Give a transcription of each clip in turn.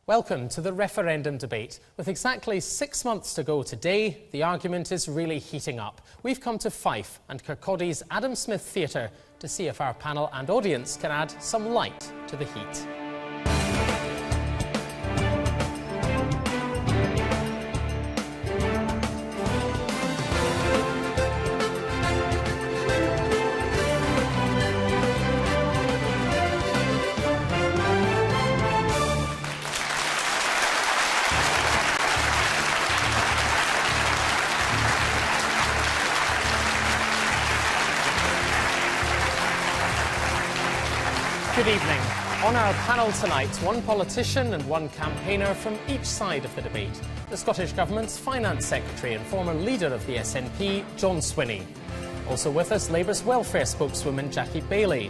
Welcome to the referendum debate. With exactly 6 months to go today, the argument is really heating up. We've come to Fife and Kirkcaldy's Adam Smith Theatre to see if our panel and audience can add some light to the heat. Good evening. On our panel tonight, one politician and one campaigner from each side of the debate. The Scottish Government's Finance Secretary and former leader of the SNP, John Swinney. Also with us, Labour's welfare spokeswoman Jackie Baillie.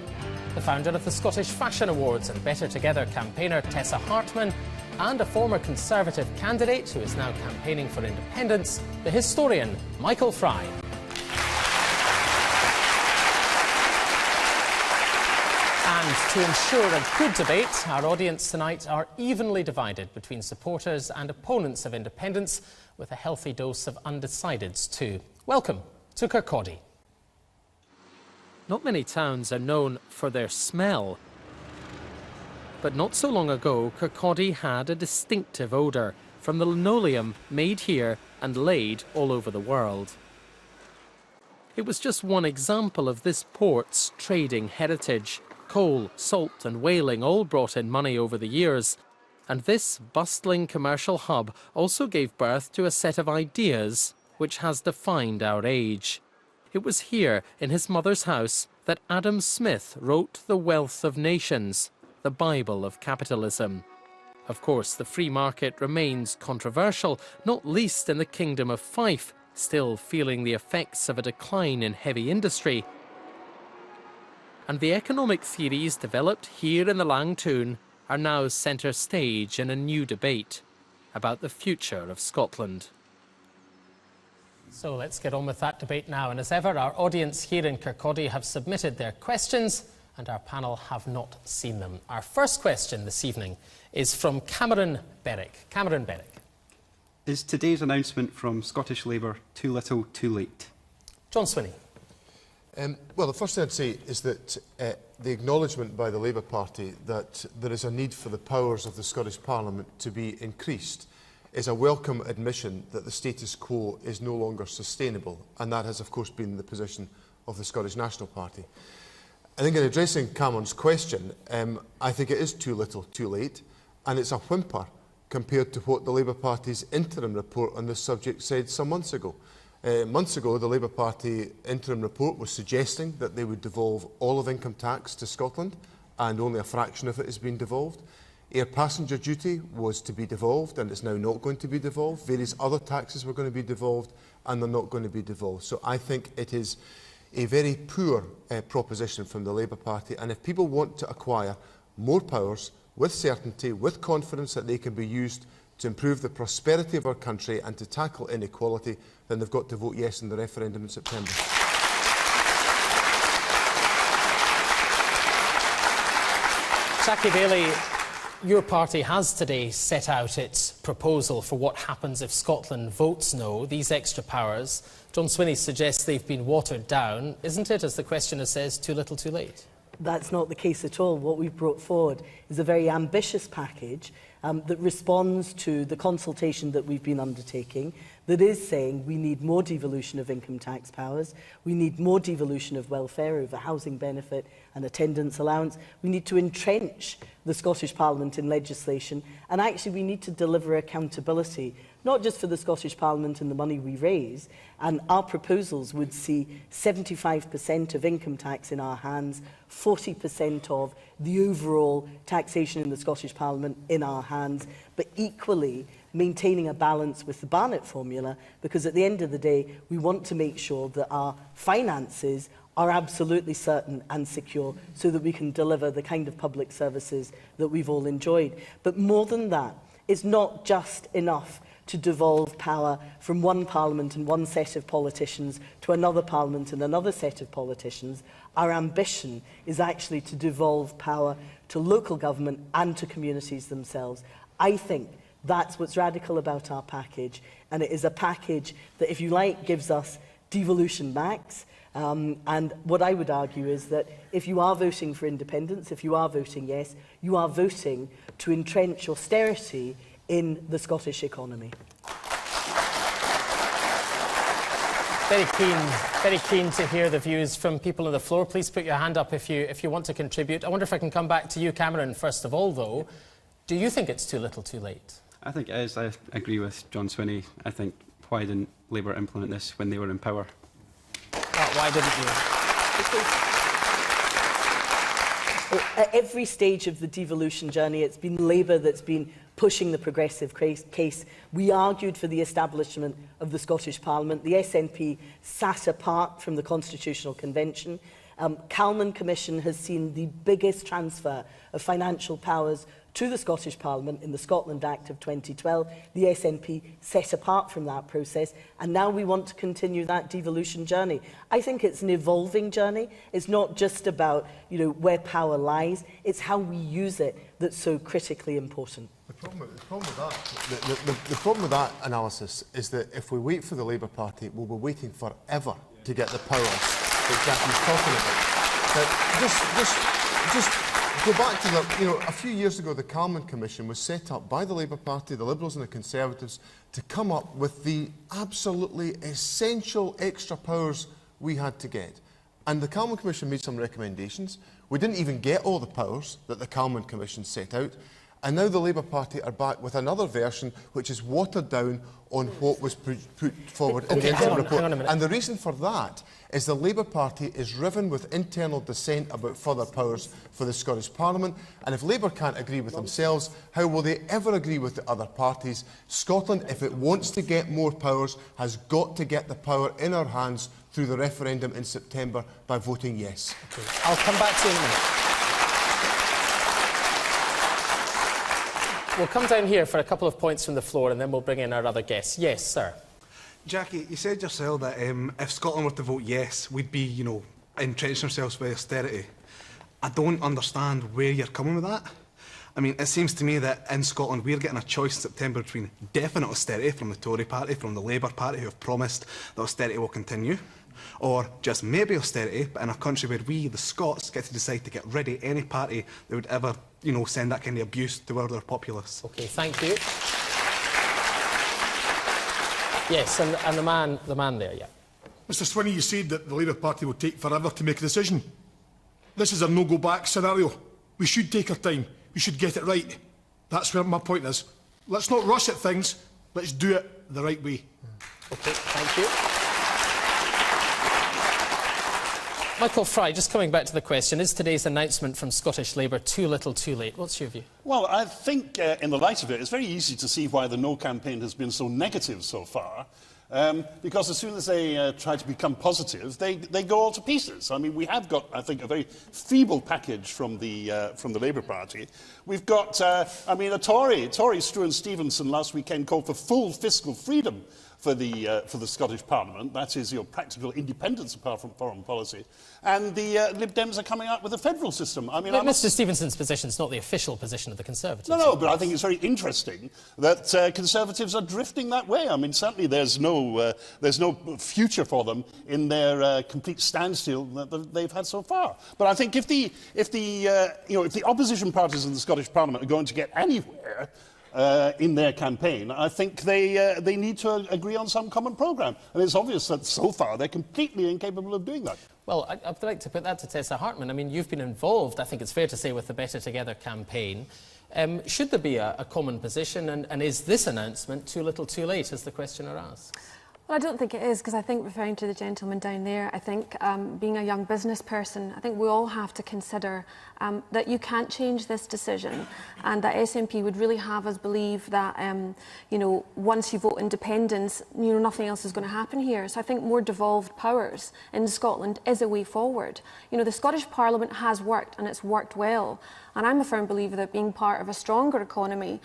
The founder of the Scottish Fashion Awards and Better Together campaigner Tessa Hartman. And a former Conservative candidate who is now campaigning for independence, the historian Michael Fry. And to ensure a good debate, our audience tonight are evenly divided between supporters and opponents of independence, with a healthy dose of undecideds too. Welcome to Kirkcaldy. Not many towns are known for their smell. But not so long ago, Kirkcaldy had a distinctive odour from the linoleum made here and laid all over the world. It was just one example of this port's trading heritage. Coal, salt and whaling all brought in money over the years, and this bustling commercial hub also gave birth to a set of ideas which has defined our age. It was here, in his mother's house, that Adam Smith wrote The Wealth of Nations, the Bible of capitalism. Of course, the free market remains controversial, not least in the Kingdom of Fife, still feeling the effects of a decline in heavy industry. And the economic theories developed here in the Lang Toon are now centre stage in a new debate about the future of Scotland. So let's get on with that debate now. And as ever, our audience here in Kirkcaldy have submitted their questions and our panel have not seen them. Our first question this evening is from Cameron Berwick. Cameron Berwick. Is today's announcement from Scottish Labour too little, too late? John Swinney. Well, the first thing I'd say is that the acknowledgement by the Labour Party that there is a need for the powers of the Scottish Parliament to be increased is a welcome admission that the status quo is no longer sustainable, and that has, of course, been the position of the Scottish National Party. I think in addressing Cameron's question, I think it is too little, too late, and it's a whimper compared to what the Labour Party's interim report on this subject said some months ago. Months ago, the Labour Party interim report was suggesting that they would devolve all of income tax to Scotland, and only a fraction of it has been devolved. Air passenger duty was to be devolved, and it's now not going to be devolved. Various other taxes were going to be devolved, and they're not going to be devolved. So I think it is a very poor proposition from the Labour Party, and if people want to acquire more powers with certainty, with confidence that they can be used to improve the prosperity of our country and to tackle inequality, then they've got to vote yes in the referendum in September. Jackie Baillie, your party has today set out its proposal for what happens if Scotland votes no, these extra powers. John Swinney suggests they've been watered down. Isn't it, as the questioner says, too little too late? That's not the case at all. What we've brought forward is a very ambitious package that responds to the consultation that we've been undertaking, that is saying we need more devolution of income tax powers, we need more devolution of welfare over housing benefit and attendance allowance, we need to entrench the Scottish Parliament in legislation, and actually we need to deliver accountability, not just for the Scottish Parliament and the money we raise, and our proposals would see 75% of income tax in our hands, 40% of the overall taxation in the Scottish Parliament in our hands, but equally maintaining a balance with the Barnett formula, because at the end of the day, we want to make sure that our finances are absolutely certain and secure so that we can deliver the kind of public services that we've all enjoyed. But more than that, it's not just enough to devolve power from one parliament and one set of politicians to another parliament and another set of politicians. Our ambition is actually to devolve power to local government and to communities themselves. I think that's what's radical about our package, and it is a package that, if you like, gives us devolution max. And what I would argue is that if you are voting for independence, if you are voting yes, you are voting to entrench austerity in the Scottish economy. Very keen to hear the views from people on the floor. Please put your hand up if you want to contribute. I wonder if I can come back to you, Cameron, first of all, though. Do you think it's too little too late? I think it is. I agree with John Swinney. I think, why didn't Labour implement this when they were in power? Why didn't you? At every stage of the devolution journey, it's been Labour that's been pushing the progressive case. We argued for the establishment of the Scottish Parliament. The SNP sat apart from the Constitutional Convention. Calman Commission has seen the biggest transfer of financial powers to the Scottish Parliament in the Scotland Act of 2012. The SNP set apart from that process, and now we want to continue that devolution journey. I think it's an evolving journey. It's not just about, where power lies, it's how we use it that's so critically important. The problem with that analysis is that if we wait for the Labour Party, we'll be waiting forever to get the powers that Jackie's talking about. Just go back to a few years ago, the Calman Commission was set up by the Labour Party, the Liberals and the Conservatives to come up with the absolutely essential extra powers we had to get. And the Calman Commission made some recommendations. We didn't even get all the powers that the Calman Commission set out. And now the Labour Party are back with another version which is watered down on what was put forward in the interim report. Hang on a minute. And the reason for that is the Labour Party is riven with internal dissent about further powers for the Scottish Parliament. And if Labour can't agree with themselves, how will they ever agree with the other parties? Scotland, if it wants to get more powers, has got to get the power in our hands through the referendum in September by voting yes. Okay. I'll come back to you in a minute. We'll come down here for a couple of points from the floor and then we'll bring in our other guests. Yes, sir. Jackie, you said yourself that if Scotland were to vote yes, we'd be, entrenching ourselves with austerity. I don't understand where you're coming with that. I mean, it seems to me that in Scotland we're getting a choice in September between definite austerity from the Tory party, from the Labour party, who have promised that austerity will continue, or just maybe austerity, but in a country where we, the Scots, get to decide to get rid of any party that would ever, send that kind of abuse toward our populace. OK, thank you. Yes, and the man there, yeah. Mr Swinney, you said that the Labour Party will take forever to make a decision. This is a no-go-back scenario. We should take our time. We should get it right. That's where my point is. Let's not rush at things. Let's do it the right way. OK, thank you. Michael Fry, just coming back to the question, is today's announcement from Scottish Labour too little too late? What's your view? Well, I think in the light of it, it's very easy to see why the No campaign has been so negative so far. Because as soon as they try to become positive, they go all to pieces. I mean, we have got, I think, a very feeble package from the Labour Party. We've got, a Tory, Struan Stevenson last weekend called for full fiscal freedom for the Scottish Parliament. That is practical independence apart from foreign policy. And the Lib Dems are coming out with a federal system. I mean, but Mr Stevenson's position is not the official position of the Conservatives. No, but I think it's very interesting that Conservatives are drifting that way. I mean, certainly there's no future for them in their complete standstill that they've had so far. But I think if the opposition parties in the Scottish Parliament are going to get anywhere in their campaign, I think they need to agree on some common programme. And it's obvious that so far they're completely incapable of doing that. Well, I'd like to put that to Tessa Hartman. I mean, you've been involved, I think it's fair to say, with the Better Together campaign. Should there be a common position, and is this announcement too little too late, as the questioner asks? Well, I don't think it is, because I think, referring to the gentleman down there, I think being a young business person, I think we all have to consider that you can't change this decision, and that SNP would really have us believe that, once you vote independence, nothing else is going to happen here. So I think more devolved powers in Scotland is a way forward. The Scottish Parliament has worked, and it's worked well. And I'm a firm believer that being part of a stronger economy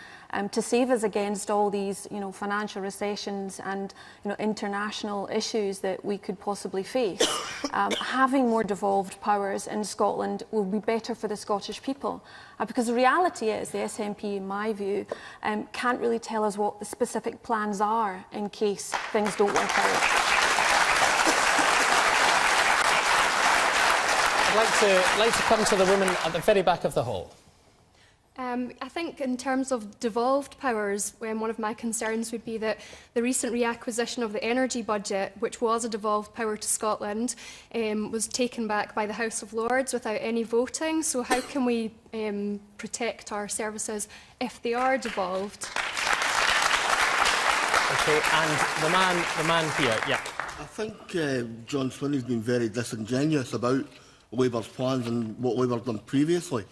to save us against all these, financial recessions and, international issues that we could possibly face, having more devolved powers in Scotland will be better for the Scottish people. Because the reality is, the SNP, in my view, can't really tell us what the specific plans are in case things don't work out. I'd like to come to the woman at the very back of the hall. I think in terms of devolved powers, one of my concerns would be that the recent reacquisition of the energy budget, which was a devolved power to Scotland, was taken back by the House of Lords without any voting. So how can we protect our services if they are devolved? Okay, and the man here, yeah. I think John Swinney's been very disingenuous about Labour's plans and what Labour done previously.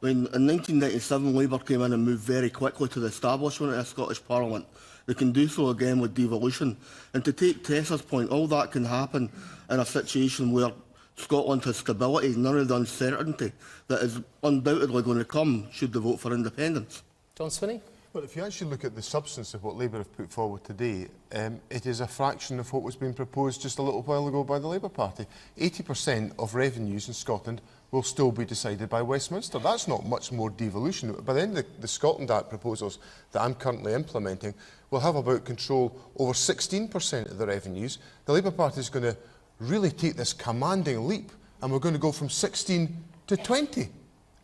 I mean, in 1997, Labour came in and moved very quickly to the establishment of a Scottish Parliament. They can do so again with devolution. And to take Tessa's point, all that can happen in a situation where Scotland has stability, none of the uncertainty that is undoubtedly going to come should they vote for independence. John Swinney? Well, if you actually look at the substance of what Labour have put forward today, it is a fraction of what was being proposed just a little while ago by the Labour Party. 80% of revenues in Scotland will still be decided by Westminster. That's not much more devolution. By the end of the Scotland Act proposals that I'm currently implementing, we'll have about control over 16% of the revenues. The Labour Party is going to really take this commanding leap, and we're going to go from 16 to 20.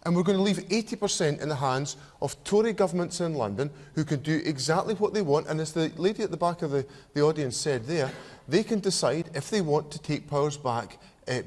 And we're going to leave 80% in the hands of Tory governments in London who can do exactly what they want. And as the lady at the back of the audience said there, they can decide if they want to take powers back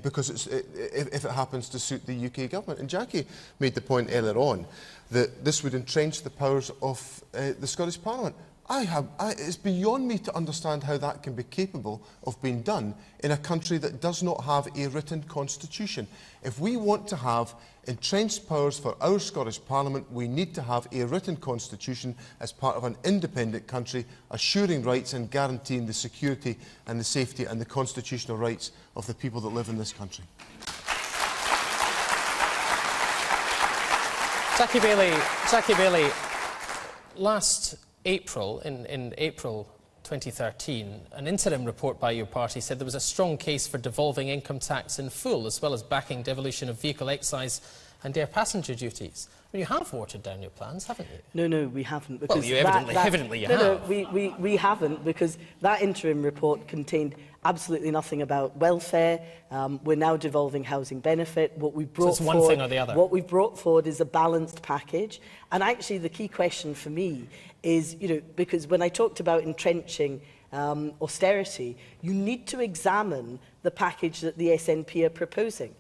because if it happens to suit the UK government. And Jackie made the point earlier on that this would entrench the powers of the Scottish Parliament. It's beyond me to understand how that can be capable of being done in a country that does not have a written constitution. If we want to have entrenched powers for our Scottish Parliament, we need to have a written constitution as part of an independent country, assuring rights and guaranteeing the security and the safety and the constitutional rights of the people that live in this country. Jackie Bailey, last April, in April 2013, an interim report by your party said there was a strong case for devolving income tax in full, as well as backing devolution of vehicle excise and air passenger duties. I mean, you have watered down your plans, haven't you? No, we haven't. Because well, you evidently have. No, we haven't, because that interim report contained absolutely nothing about welfare. We're now devolving housing benefit. What we brought so it's one thing or the other. What we brought forward is a balanced package. And actually, the key question for me is, because when I talked about entrenching austerity, you need to examine the package that the SNP are proposing.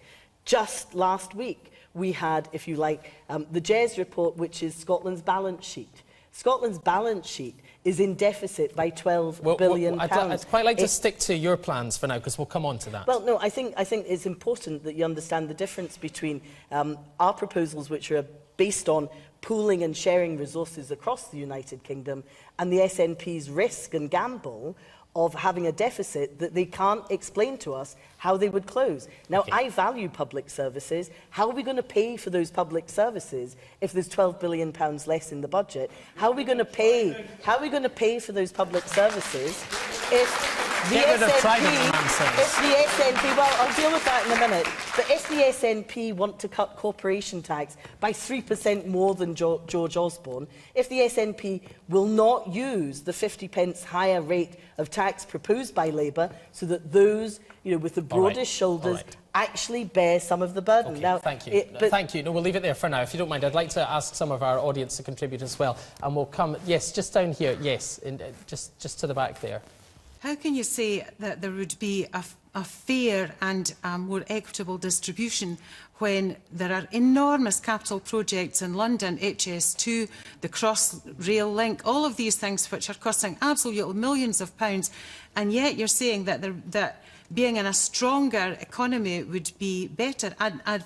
Just last week, we had, if you like, the JES report, which is Scotland's balance sheet. Scotland's balance sheet is in deficit by £12 billion. I'd quite like to stick to your plans for now, because we'll come on to that. Well, no, I think it's important that you understand the difference between our proposals, which are based on pooling and sharing resources across the United Kingdom, and the SNP's risk and gamble of having a deficit that they can't explain to us how they would close. Now, okay. I value public services. How are we going to pay for those public services if there's £12 billion less in the budget? How are we going to pay? How are we going to pay for those public services if the SNP, well, I'll deal with that in a minute. But if the SNP want to cut corporation tax by 3% more than George Osborne, if the SNP will not use the 50p higher rate of tax proposed by Labour, so that those, with the broadest shoulders actually bear some of the burden. Okay, now, thank you. Thank you. No, we'll leave it there for now. If you don't mind, I'd like to ask some of our audience to contribute as well. And we'll come, yes, just down here, yes, just to the back there. How can you say that there would be a fair and more equitable distribution when there are enormous capital projects in London, HS2, the Cross-Rail link, all of these things which are costing absolutely millions of pounds, and yet you're saying that being in a stronger economy would be better?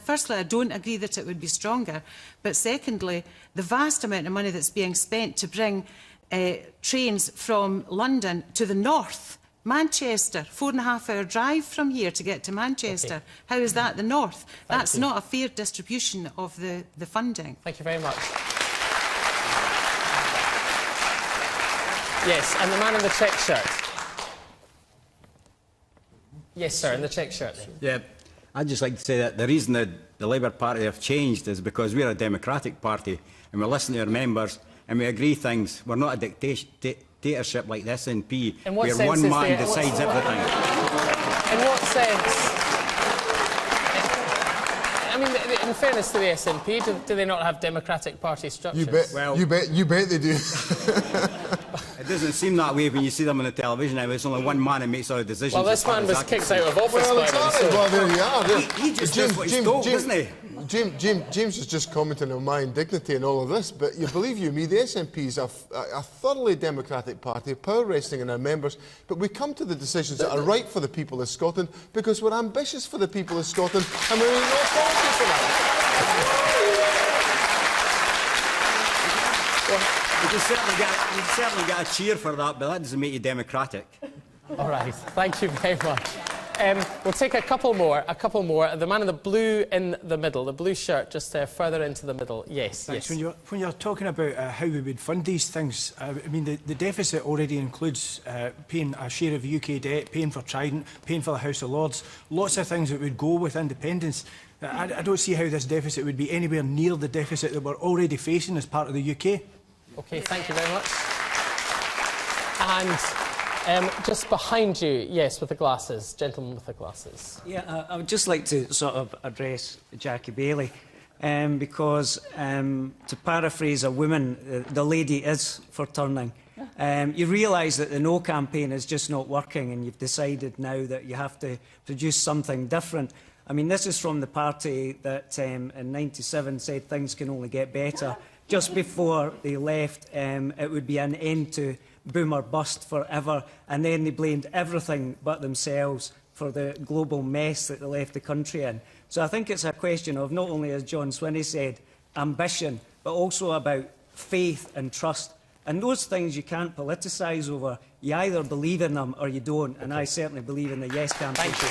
Firstly, I don't agree that it would be stronger, but secondly, the vast amount of money that's being spent to bring trains from London to the north Manchester, 4.5-hour drive from here to get to Manchester. Okay. How is that the north? That's not a fair distribution of the funding. Thank you very much. Yes, and the man in the check shirt. Yes, sir, in the check shirt. Yeah, I'd just like to say that the reason that the Labour Party have changed is because we're a democratic party and we listen to our members and we agree things. We're not a dictatorship like the SNP, where one man decides everything. In what sense? I mean, in fairness to the SNP, do they not have democratic party structures? You bet. Well, you bet they do. It doesn't seem that way when you see them on the television. Now it's only one man who makes all the decisions. Well, this man was kicked out of office by them. So. Well, there you are. He just does what he's told, doesn't he? James is just commenting on my indignity and all of this, but you believe you me, the SNP is a thoroughly democratic party, power resting in our members, but we come to the decisions that are right for the people of Scotland because we're ambitious for the people of Scotland and we're in no authority for that. You certainly get a cheer for that, but that doesn't make you democratic. All right, thank you very much. We'll take a couple more. The man in the blue in the middle, the blue shirt, just further into the middle. Yes, Thanks. yes. When you're talking about how we would fund these things, I mean, the deficit already includes paying a share of UK debt, paying for Trident, paying for the House of Lords, lots of things that would go with independence. I don't see how this deficit would be anywhere near the deficit that we're already facing as part of the UK. OK, thank you very much. And just behind you, yes, with the glasses, gentleman with the glasses. Yeah, I would just like to sort of address Jackie Bailey, because, to paraphrase a woman, the lady is for turning. You realise that the No campaign is just not working and you've decided now that you have to produce something different. I mean, this is from the party that in '97 said things can only get better. Just before they left, it would be an end to boom or bust forever, and then they blamed everything but themselves for the global mess that they left the country in. So I think it's a question of not only, as John Swinney said, ambition, but also about faith and trust. And those things you can't politicise over. You either believe in them or you don't, and I certainly believe in the Yes campaign. Thank you.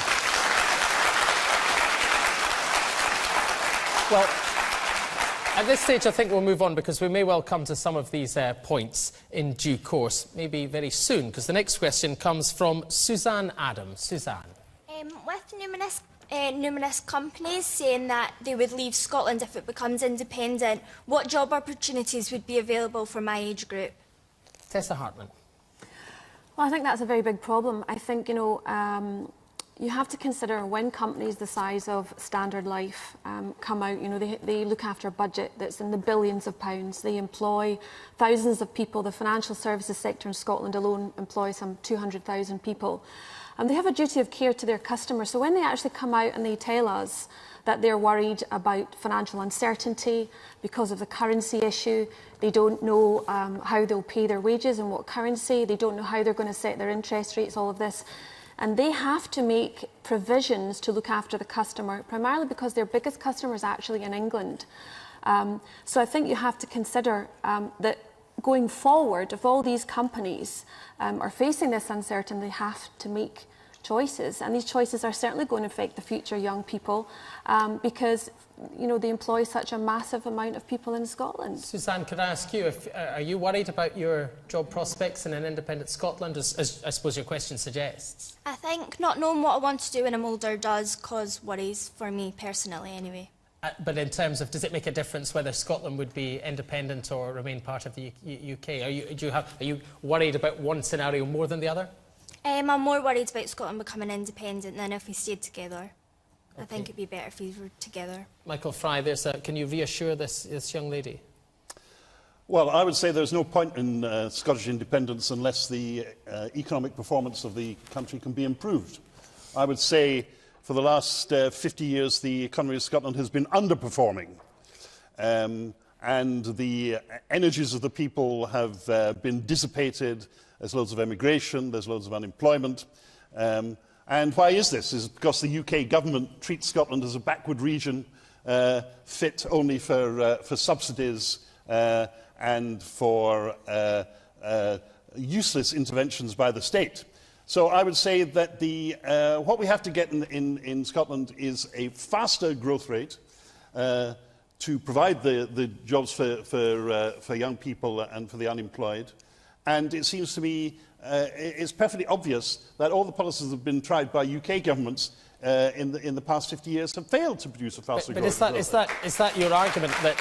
Well, at this stage, I think we'll move on because we may well come to some of these points in due course, maybe very soon, because the next question comes from Suzanne Adams. Suzanne. With numerous companies saying that they would leave Scotland if it becomes independent, what job opportunities would be available for my age group? Tessa Hartman. Well, I think that's a very big problem. I think, you know, you have to consider when companies the size of Standard Life come out, you know, they look after a budget that's in the billions of pounds. They employ thousands of people. The financial services sector in Scotland alone employs some 200,000 people. And they have a duty of care to their customers. So when they actually come out and they tell us that they're worried about financial uncertainty because of the currency issue, they don't know how they'll pay their wages and what currency, they don't know how they're going to set their interest rates, all of this. And they have to make provisions to look after the customer, primarily because their biggest customer is actually in England. So I think you have to consider that going forward, if all these companies are facing this uncertainty, they have to make choices. And these choices are certainly going to affect the future young people because, you know, they employ such a massive amount of people in Scotland. Suzanne, could I ask you, are you worried about your job prospects in an independent Scotland, as I suppose your question suggests? I think not knowing what I want to do when I'm older does cause worries for me personally anyway. But in terms of, does it make a difference whether Scotland would be independent or remain part of the UK? Are you worried about one scenario more than the other? I'm more worried about Scotland becoming independent than if we stayed together. Okay. I think it'd be better if we were together. Michael Fry, can you reassure this young lady? Well, I would say there's no point in Scottish independence unless the economic performance of the country can be improved. I would say for the last 50 years, the economy of Scotland has been underperforming. And the energies of the people have been dissipated. There's loads of emigration, there's loads of unemployment. And why is this? Is it because the UK government treats Scotland as a backward region, fit only for subsidies and for useless interventions by the state? So I would say that what we have to get in Scotland is a faster growth rate to provide the jobs for young people and for the unemployed. And it seems to me it's perfectly obvious that all the policies that have been tried by UK governments in the past 50 years have failed to produce a faster growth rate. Is that your argument that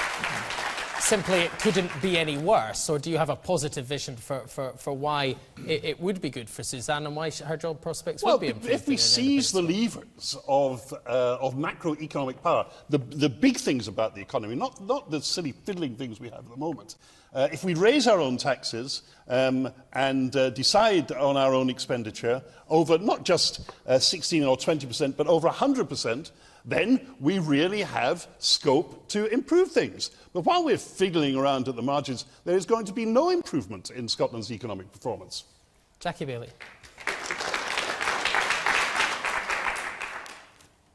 simply it couldn't be any worse, or do you have a positive vision for why it would be good for Suzanne and why her job prospects would be improved? If we seize the levers of macroeconomic power, the big things about the economy, not the silly fiddling things we have at the moment, if we raise our own taxes and decide on our own expenditure over not just 16 or 20%, but over 100%, then we really have scope to improve things. But while we're fiddling around at the margins, there is going to be no improvement in Scotland's economic performance. Jackie Baillie.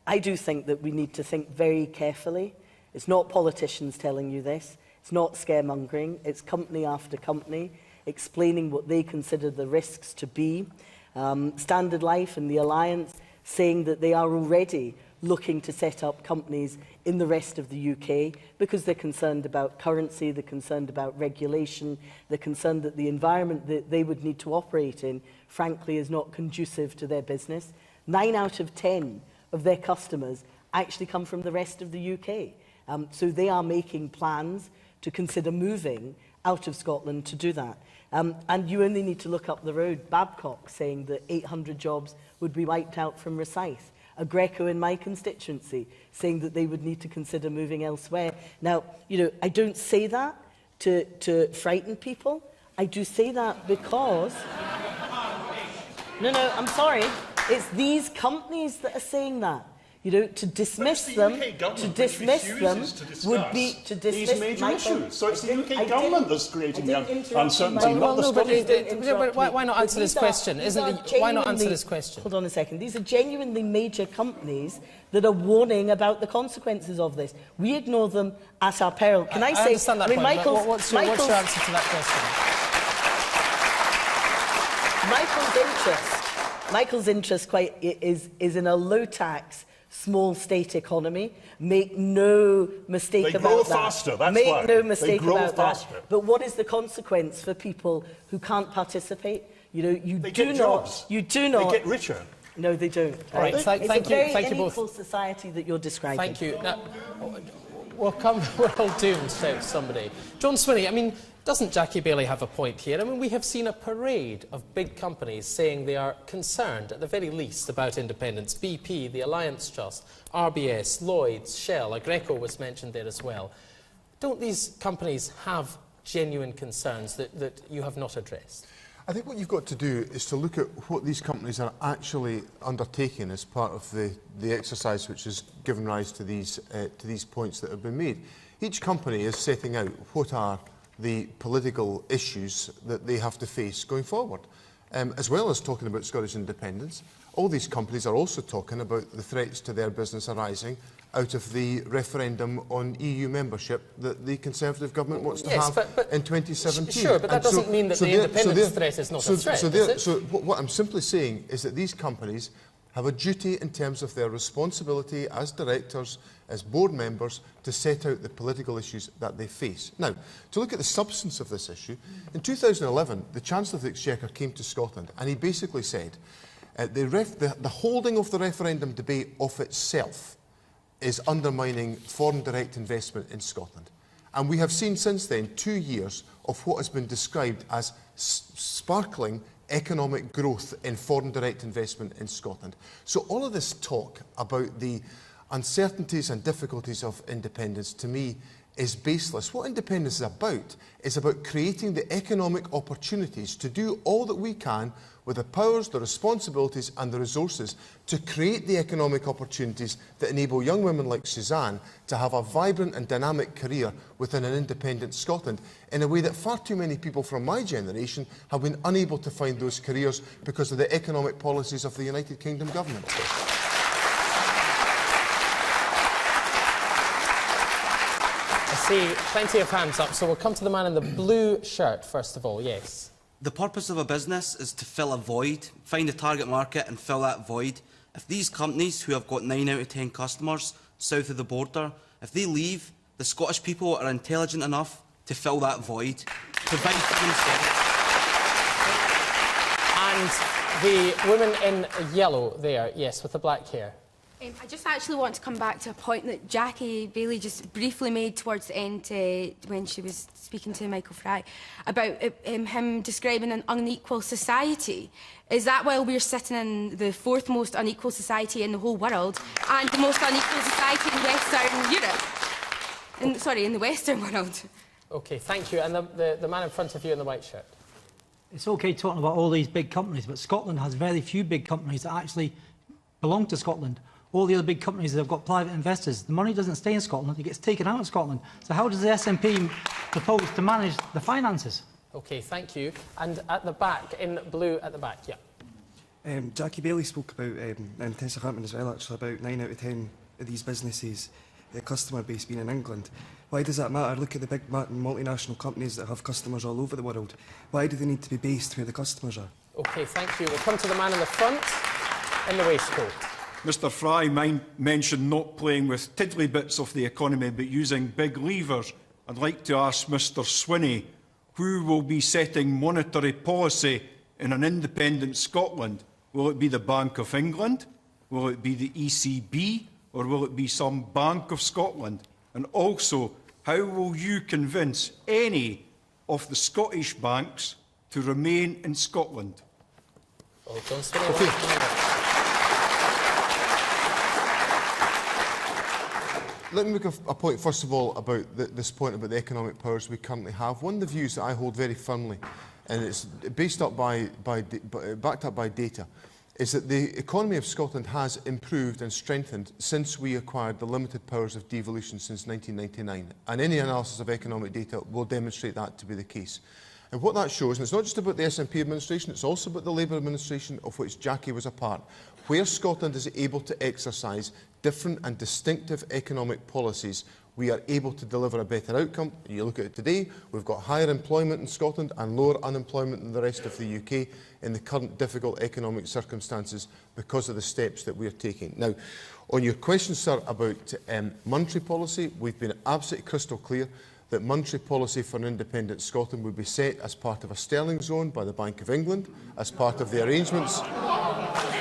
I do think that we need to think very carefully. It's not politicians telling you this. It's not scaremongering. It's company after company explaining what they consider the risks to be. Standard Life and the Alliance saying that they are already looking to set up companies in the rest of the UK because they're concerned about currency, they're concerned about regulation, they're concerned that the environment that they would need to operate in, frankly, is not conducive to their business. 9 out of 10 of their customers actually come from the rest of the UK. So they are making plans to consider moving out of Scotland to do that. And you only need to look up the road, Babcock saying that 800 jobs would be wiped out from Rosyth. A Greco in my constituency saying that they would need to consider moving elsewhere. Now, I don't say that to frighten people. I do say that because... No, I'm sorry. It's these companies that are saying that. To dismiss them, would be to dismiss these major issues. So it's the UK government that's creating the uncertainty, not the Scottish. Why not answer this question? Why not answer this question? Hold on a second. These are genuinely major companies that are warning about the consequences of this. We ignore them at our peril. Can I say? Understand that point, what's your answer to that question? Michael's interest is in a low tax, small state economy. Make no mistake about that. They grow faster, that's why. Make no mistake about that. But what is the consequence for people who can't participate? They get jobs. You do not. They get richer. No, they don't. All right, it's a very unequal society that you're describing. Thank you. Now, we're all doomed, says somebody. John Swinney, doesn't Jackie Baillie have a point here? We have seen a parade of big companies saying they are concerned, at the very least, about independence. BP, the Alliance Trust, RBS, Lloyds, Shell, Agreco was mentioned there as well. Don't these companies have genuine concerns that you have not addressed? I think what you've got to do is to look at what these companies are actually undertaking as part of the exercise which has given rise to these points that have been made. Each company is setting out what are the political issues that they have to face going forward. As well as talking about Scottish independence, all these companies are also talking about the threats to their business arising out of the referendum on EU membership that the Conservative government wants to have in 2017. Sure, but that doesn't mean that the independence threat is not a threat, is it? So what I'm simply saying is that these companies have a duty in terms of their responsibility as directors, as board members, to set out the political issues that they face. Now, to look at the substance of this issue, in 2011, the Chancellor of the Exchequer came to Scotland and he basically said the holding of the referendum debate of itself is undermining foreign direct investment in Scotland. And we have seen since then 2 years of what has been described as sparkling economic growth in foreign direct investment in Scotland. So all of this talk about the uncertainties and difficulties of independence, to me, is baseless. What independence is about creating the economic opportunities to do all that we can with the powers, the responsibilities and the resources to create the economic opportunities that enable young women like Suzanne to have a vibrant and dynamic career within an independent Scotland, in a way that far too many people from my generation have been unable to find those careers because of the economic policies of the United Kingdom government. I see plenty of hands up, so we'll come to the man in the blue shirt first of all. Yes. The purpose of a business is to fill a void, find a target market and fill that void. If these companies, who have got 9 out of 10 customers south of the border, if they leave, the Scottish people are intelligent enough to fill that void, provide for themselves. And the woman in yellow there, yes, with the black hair. I just actually want to come back to a point that Jackie Bailey just briefly made towards the end when she was speaking to Michael Fry about him describing an unequal society. Is that while we're sitting in the 4th most unequal society in the whole world and the most unequal society in Western Europe? In the Western world. OK, thank you. And the man in front of you in the white shirt. It's OK talking about all these big companies, but Scotland has very few big companies that actually belong to Scotland. All the other big companies that have got private investors, the money doesn't stay in Scotland, it gets taken out of Scotland. So how does the SNP propose to manage the finances? OK, thank you. And at the back, in blue at the back, yeah. Jackie Bailey spoke about, and Tessa Hartman as well, actually, about 9 out of 10 of these businesses, the customer base being in England. Why does that matter? Look at the big multinational companies that have customers all over the world. Why do they need to be based where the customers are? OK, thank you. We'll come to the man in the front, in the waistcoat. Mr Fry mentioned not playing with tiddly bits of the economy but using big levers. I'd like to ask Mr Swinney, who will be setting monetary policy in an independent Scotland? Will it be the Bank of England? Will it be the ECB? Or will it be some Bank of Scotland? And also, how will you convince any of the Scottish banks to remain in Scotland? Oh, John Swinney. Let me make a point, first of all, about this point about the economic powers we currently have. One of the views that I hold very firmly, and it's backed up by data, is that the economy of Scotland has improved and strengthened since we acquired the limited powers of devolution since 1999. And any analysis of economic data will demonstrate that to be the case. And what that shows, and it's not just about the SNP administration, it's also about the Labour administration of which Jackie was a part, where Scotland is able to exercise different and distinctive economic policies, we are able to deliver a better outcome. You look at it today, we've got higher employment in Scotland and lower unemployment than the rest of the UK in the current difficult economic circumstances because of the steps that we are taking. Now, on your question, sir, about monetary policy, we've been absolutely crystal clear that monetary policy for an independent Scotland would be set as part of a sterling zone by the Bank of England, as part of the arrangements,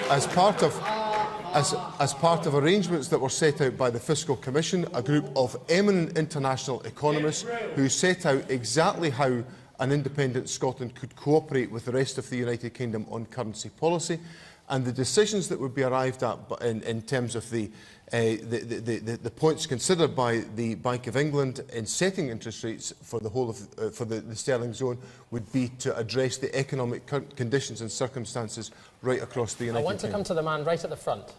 as part of arrangements that were set out by the Fiscal Commission, a group of eminent international economists who set out exactly how an independent Scotland could cooperate with the rest of the United Kingdom on currency policy. And the decisions that would be arrived at in terms of the points considered by the Bank of England in setting interest rates for the whole of for the sterling zone would be to address the economic conditions and circumstances right across the United Kingdom. I want to come to the man right at the front,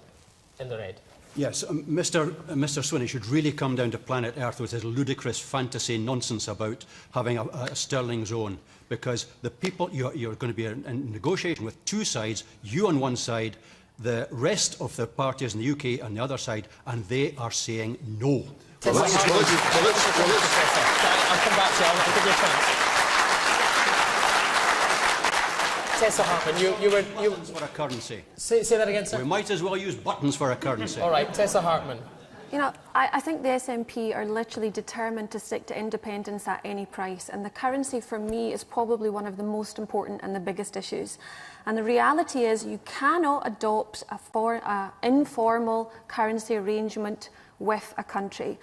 in the red. Yes, Mr Swinney should really come down to planet Earth with his ludicrous fantasy nonsense about having a sterling zone, because the people you're going to be in negotiation with two sides, you on one side, the rest of the parties in the UK on the other side, and they are saying no. I'll come back to you. I'll give you a chance. Tessa Hartman, you were... Buttons for a currency. Say that again, sir. We might as well use buttons for a currency. All right, Tessa Hartman. You know, I think the SNP are literally determined to stick to independence at any price, and the currency for me is probably one of the most important and the biggest issues. And the reality is you cannot adopt an informal currency arrangement with a country.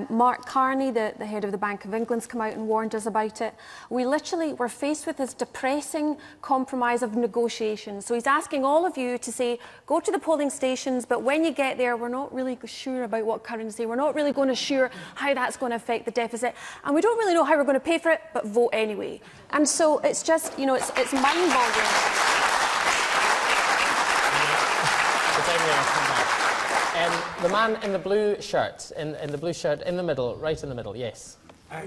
Mark Carney, the head of the Bank of England, has come out and warned us about it. We literally were faced with this depressing compromise of negotiation. So he's asking all of you to say, go to the polling stations, but when you get there, we're not really sure about what currency, we're not really going to sure how that's going to affect the deficit, and we don't really know how we're going to pay for it, but vote anyway. And so it's just, you know, it's mind-boggling. The man in the blue shirt, in the blue shirt, in the middle, right in the middle, yes.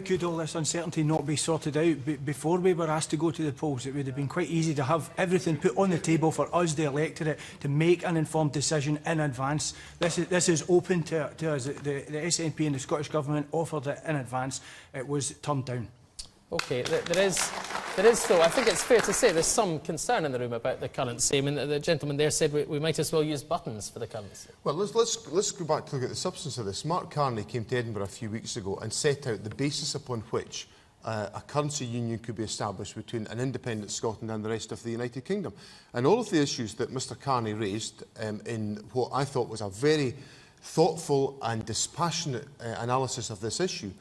Could all this uncertainty not be sorted out before we were asked to go to the polls? It would have been quite easy to have everything put on the table for us, the electorate, to make an informed decision in advance. This is open to us. The SNP and the Scottish Government offered it in advance. It was turned down. OK, there is There is, though, I think it's fair to say there's some concern in the room about the currency. I mean, the gentleman there said we might as well use buttons for the currency. Well, let's go back to look at the substance of this. Mark Carney came to Edinburgh a few weeks ago and set out the basis upon which a currency union could be established between an independent Scotland and the rest of the United Kingdom. And all of the issues that Mr Carney raised in what I thought was a very thoughtful and dispassionate analysis of this issue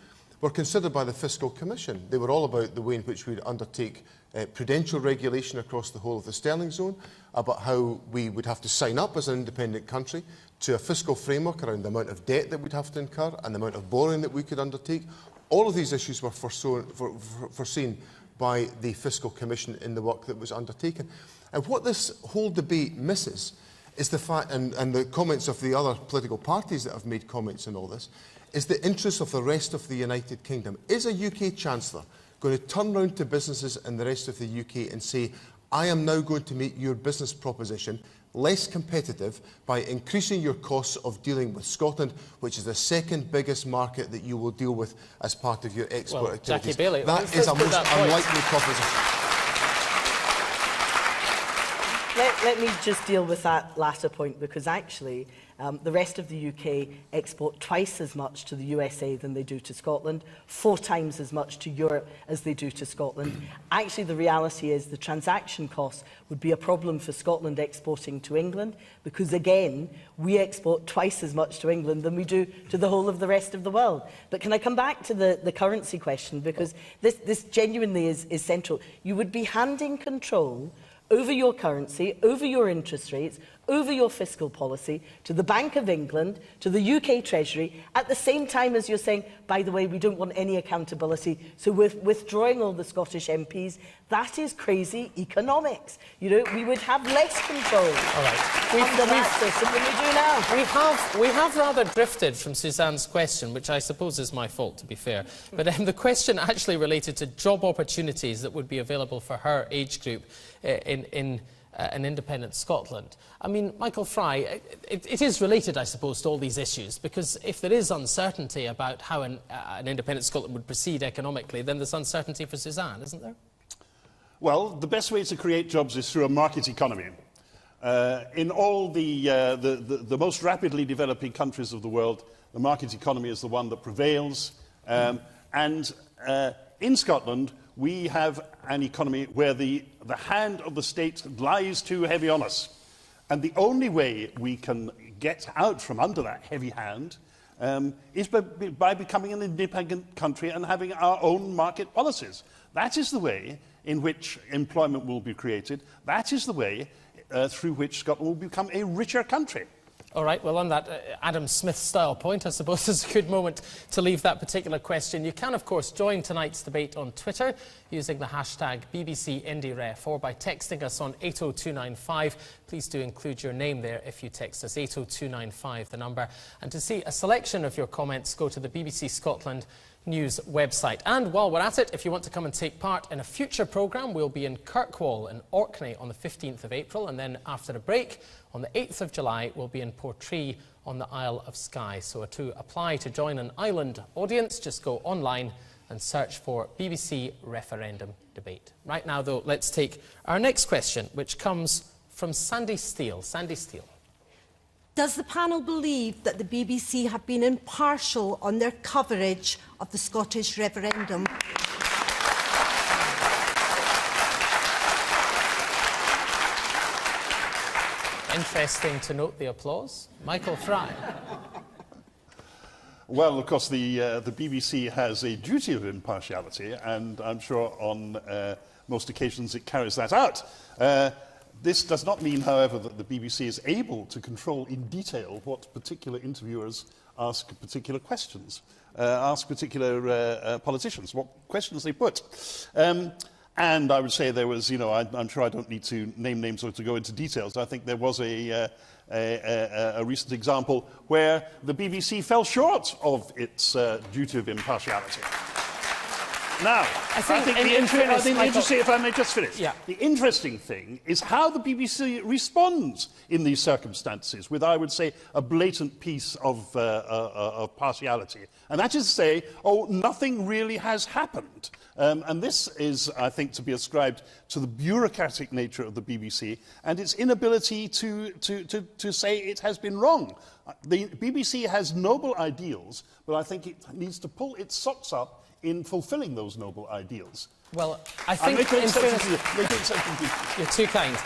were considered by the Fiscal Commission. They were all about the way in which we'd undertake prudential regulation across the whole of the sterling zone, about how we would have to sign up as an independent country to a fiscal framework around the amount of debt that we'd have to incur and the amount of borrowing that we could undertake. All of these issues were foreseen by the Fiscal Commission in the work that was undertaken. And what this whole debate misses is the fact, and the comments of the other political parties that have made comments on all this, is the interests of the rest of the United Kingdom. Is a UK Chancellor going to turn round to businesses in the rest of the UK and say, I am now going to make your business proposition less competitive by increasing your costs of dealing with Scotland, which is the second biggest market that you will deal with as part of your export activities? Jackie Bailey, that is a most unlikely proposition. Let me just deal with that latter point, because actually the rest of the UK export twice as much to the USA than they do to Scotland, 4 times as much to Europe as they do to Scotland. Actually, the reality is the transaction costs would be a problem for Scotland exporting to England, because again, we export twice as much to England than we do to the whole of the rest of the world. But can I come back to the currency question, because this genuinely is central. You would be handing control over your currency, over your interest rates, over your fiscal policy, to the Bank of England, to the UK Treasury, at the same time as you're saying, by the way, we don't want any accountability, so we're withdrawing all the Scottish MPs. That is crazy economics. You know, we would have less control under that system than we do now. We have rather drifted from Suzanne's question, which I suppose is my fault, to be fair. But the question actually related to job opportunities that would be available for her age group in an independent Scotland. I mean, Michael Fry, it is related, I suppose, to all these issues, because if there is uncertainty about how an independent Scotland would proceed economically, then there's uncertainty for Suzanne, isn't there? Well, the best way to create jobs is through a market economy. In all the most rapidly developing countries of the world, the market economy is the one that prevails. And in Scotland, we have an economy where the hand of the state lies too heavy on us. And the only way we can get out from under that heavy hand is by becoming an independent country and having our own market policies. That is the way in which employment will be created. That is the way through which Scotland will become a richer country. All right, well, on that Adam Smith-style point, I suppose it's a good moment to leave that particular question. You can, of course, join tonight's debate on Twitter using the hashtag BBCIndyRef or by texting us on 80295. Please do include your name there if you text us, 80295, the number. And to see a selection of your comments, go to the BBC Scotland News website. And while we're at it, if you want to come and take part in a future programme, we'll be in Kirkcaldy in Orkney on the 15th of April, and then after a break on the 8th of July we'll be in Portree on the Isle of Skye. So to apply to join an island audience, just go online and search for BBC Referendum Debate. Right now though, let's take our next question, which comes from Sandy Steele. Sandy Steele. Does the panel believe that the BBC have been impartial on their coverage of the Scottish referendum? Interesting to note the applause. Michael Fry. Well, of course, the BBC has a duty of impartiality, and I'm sure on most occasions it carries that out. This does not mean, however, that the BBC is able to control in detail what particular interviewers ask particular questions, ask particular politicians, what questions they put. And I would say there was, you know, I'm sure I don't need to name names or to go into details. I think there was a recent example where the BBC fell short of its duty of impartiality. Now, I think the interesting, if I may just finish, Yeah. the interesting thing is how the BBC responds in these circumstances with, I would say, a blatant piece of partiality. And that is to say, oh, nothing really has happened. And this is, I think, to be ascribed to the bureaucratic nature of the BBC and its inability to say it has been wrong. The BBC has noble ideals, but I think it needs to pull its socks up in fulfilling those noble ideals. Well, I think in fairness, you're too kind.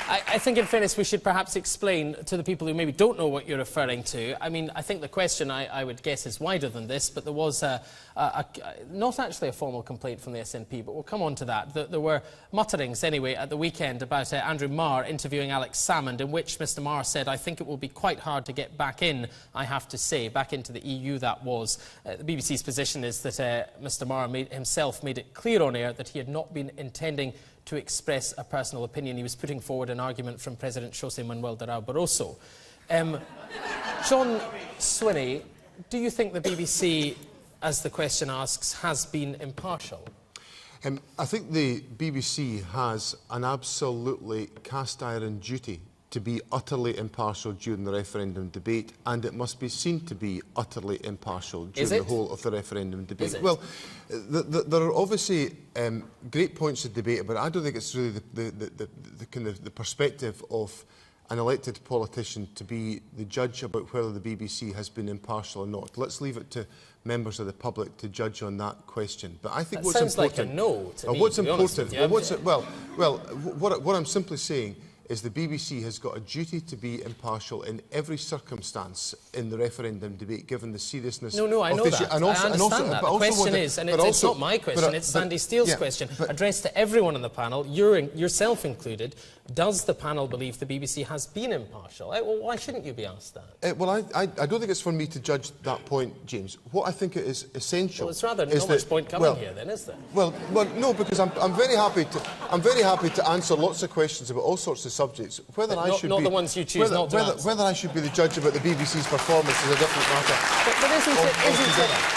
I think in fairness we should perhaps explain to the people who maybe don't know what you're referring to. I mean, I think the question, I would guess, is wider than this, but there was not actually a formal complaint from the SNP, but we'll come on to that. There were mutterings, anyway, at the weekend about Andrew Marr interviewing Alex Salmond, in which Mr Marr said, I think it will be quite hard to get back in, I have to say, back into the EU, that was. The BBC's position is that Mr Marr himself made it clear on air that he had not been intending to express a personal opinion. He was putting forward an argument from President José Manuel Durão Barroso. John Swinney, do you think the BBC, as the question asks, has been impartial? I think the BBC has an absolutely cast-iron duty to be utterly impartial during the referendum debate, and it must be seen to be utterly impartial during the whole of the referendum debate. Well, there are obviously great points of debate, but I don't think it's really the kind of the perspective of an elected politician to be the judge about whether the BBC has been impartial or not. Let's leave it to members of the public to judge on that question. But I think that what's sounds important, like a no to me, what's to be honest important, with you. what I'm simply saying is the BBC has got a duty to be impartial in every circumstance in the referendum debate, given the seriousness No, I know of the issue. that. I understand that. The question is, and it's not my question, it's Sandy Steele's question, addressed to everyone on the panel, yourself included. Does the panel believe the BBC has been impartial? Well, why shouldn't you be asked that? Well, I don't think it's for me to judge that point, James. What I think it is essential. Well, it's rather not much point coming here, then, is there? Well, no, because I'm very happy to answer lots of questions about all sorts of subjects. Whether I should not be the ones you choose not to answer. Whether I should be the judge about the BBC's performance is a different matter.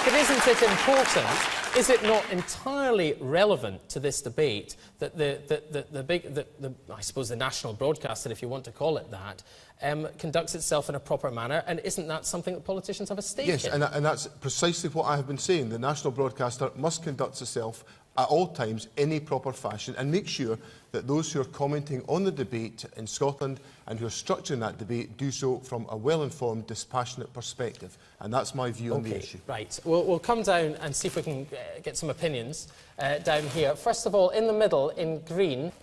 But isn't it important? Is it not entirely relevant to this debate that I suppose the national broadcaster, if you want to call it that, conducts itself in a proper manner, and isn't that something that politicians have a stake in? Yes, and that's precisely what I have been saying. The national broadcaster must conduct itself at all times in a proper fashion and make sure that those who are commenting on the debate in Scotland and who are structuring that debate do so from a well-informed, dispassionate perspective. And that's my view on the issue. Right. We'll come down and see if we can get some opinions down here. First of all, in the middle, in green.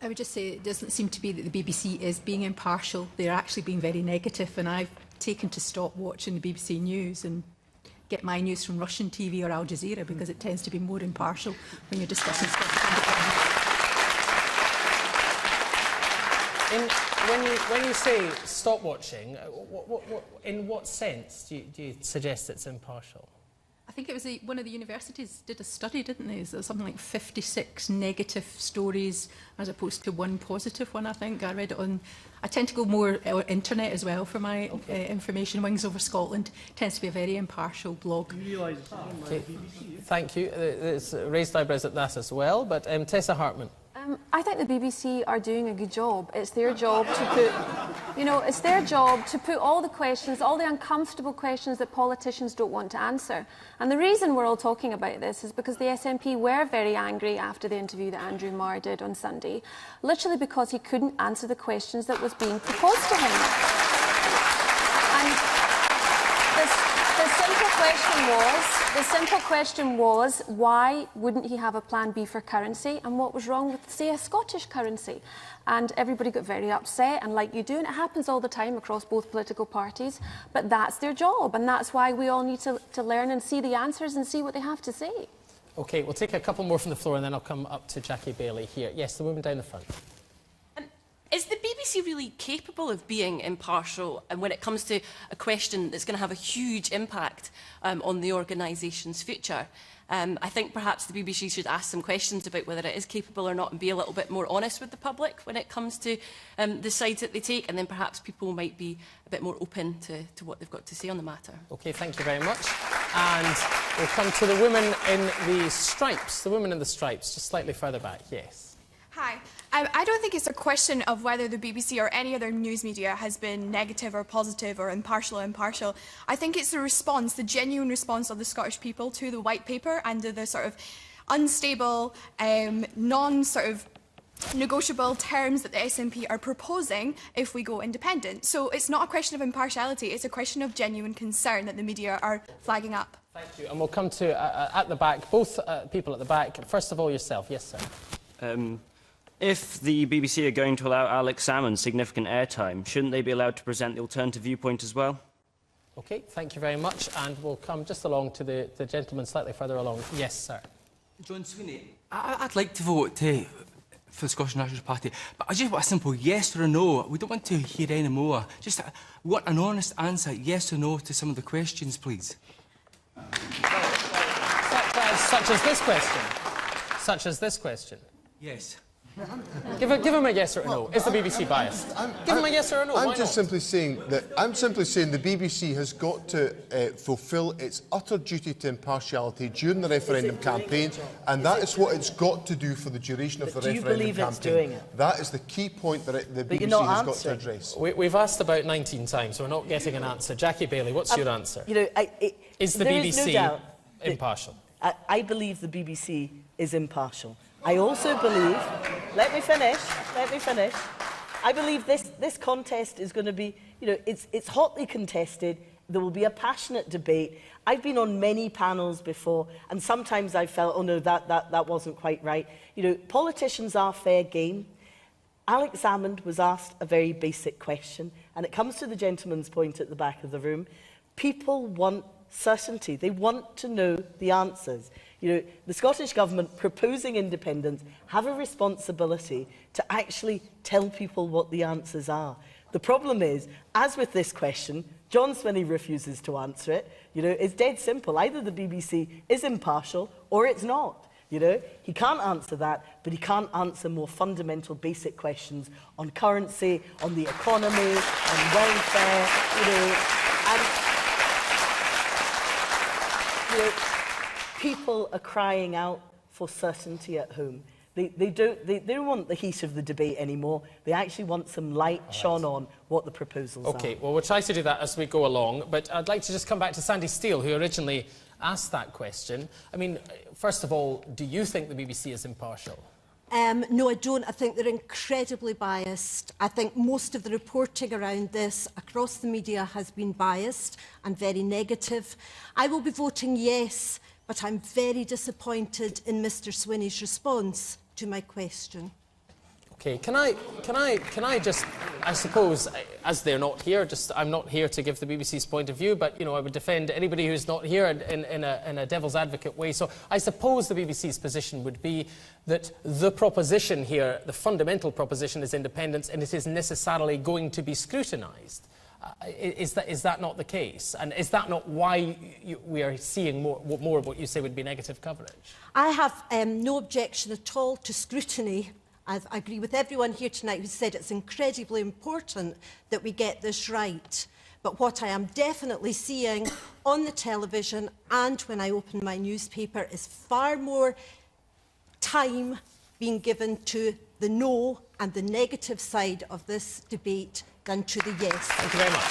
I would just say it doesn't seem to be that the BBC is being impartial. They're actually being very negative, and I've taken to stop watching the BBC News and get my news from Russian TV or Al Jazeera, because it tends to be more impartial when you're discussing Scottish independence. When you say stop watching, in what sense do you suggest it's impartial? I think it was one of the universities did a study, didn't they? So something like 56 negative stories as opposed to one positive one, I think. I read it on... I tend to go more internet as well for my information. Wings Over Scotland tends to be a very impartial blog. Okay. Thank you. There's raised eyebrows at that as well. But Tessa Hartman. I think the BBC are doing a good job. It's their job to put, it's their job to put all the questions, all the uncomfortable questions that politicians don't want to answer. And the reason we're all talking about this is because the SNP were very angry after the interview that Andrew Marr did on Sunday, literally because he couldn't answer the questions that was being proposed to him. And the simple question was, why wouldn't he have a plan B for currency, and what was wrong with, say, a Scottish currency? And everybody got very upset, and like you do, and it happens all the time across both political parties, but that's their job, and that's why we all need to learn and see the answers and see what they have to say. OK, we'll take a couple more from the floor, and then I'll come up to Jackie Bailey here. Yes, the woman down the front. Is the BBC really capable of being impartial, and when it comes to a question that's going to have a huge impact on the organisation's future? I think perhaps the BBC should ask some questions about whether it is capable or not, and be a little bit more honest with the public when it comes to the sides that they take, and then perhaps people might be a bit more open to what they've got to say on the matter. OK, thank you very much. And we'll come to the women in the stripes. The women in the stripes, just slightly further back. Yes. Hi. I don't think it's a question of whether the BBC or any other news media has been negative or positive or impartial. I think it's the response, the genuine response of the Scottish people to the white paper and to the sort of unstable, negotiable terms that the SNP are proposing if we go independent. So it's not a question of impartiality, it's a question of genuine concern that the media are flagging up. Thank you. And we'll come to at the back, both people at the back. First of all, yourself. Yes, sir. If the BBC are going to allow Alex Salmond significant airtime, shouldn't they be allowed to present the alternative viewpoint as well? OK, thank you very much. And we'll come just along to the gentleman slightly further along. Yes, sir. John Sweeney, I'd like to vote for the Scottish Nationalist Party, but I just want a simple yes or a no. We don't want to hear any more. We want an honest answer, yes or no, to some of the questions, please. Such as this question. Such as this question. Yes. Give him a yes or a no. Is the BBC biased? Give him a yes or a no. I'm just simply saying that the BBC has got to fulfil its utter duty to impartiality during the referendum campaign, and that is what it's got to do for the duration of the referendum campaign. Do you believe it's doing it? That is the key point that the BBC has got to address. We've asked about 19 times, so we're not getting an answer. Jackie Bailey, what's your answer? Is the BBC impartial? I believe the BBC is impartial. I also believe, let me finish. I believe this contest is going to be, it's hotly contested. There will be a passionate debate. I've been on many panels before, and sometimes I felt, oh no, that wasn't quite right. Politicians are fair game. Alex Salmond was asked a very basic question, and it comes to the gentleman's point at the back of the room. People want certainty. They want to know the answers. The Scottish Government proposing independence have a responsibility to actually tell people what the answers are. The problem is, as with this question, John Swinney refuses to answer it. It's dead simple. Either the BBC is impartial or it's not. He can't answer that, but he can't answer more fundamental, basic questions on currency, on the economy, on welfare, people are crying out for certainty at home. They don't want the heat of the debate anymore. They actually want some light shone on what the proposals are. OK, well, we'll try to do that as we go along. But I'd like to just come back to Sandy Steele, who originally asked that question. I mean, first of all, do you think the BBC is impartial? No, I don't. I think they're incredibly biased. I think most of the reporting around this across the media has been biased and very negative. I will be voting yes, but I'm very disappointed in Mr Swinney's response to my question. OK, can I just, I suppose, as they're not here, I'm not here to give the BBC's point of view, but, I would defend anybody who's not here in a devil's advocate way. So I suppose the BBC's position would be that the proposition here, the fundamental proposition is independence, and it is necessarily going to be scrutinised. Is that not the case? And is that not why we are seeing more of what you say would be negative coverage? I have no objection at all to scrutiny. I agree with everyone here tonight who said it's incredibly important that we get this right. But what I am definitely seeing on the television and when I open my newspaper is far more time being given to the no and the negative side of this debate than to the yes. Thank you very much.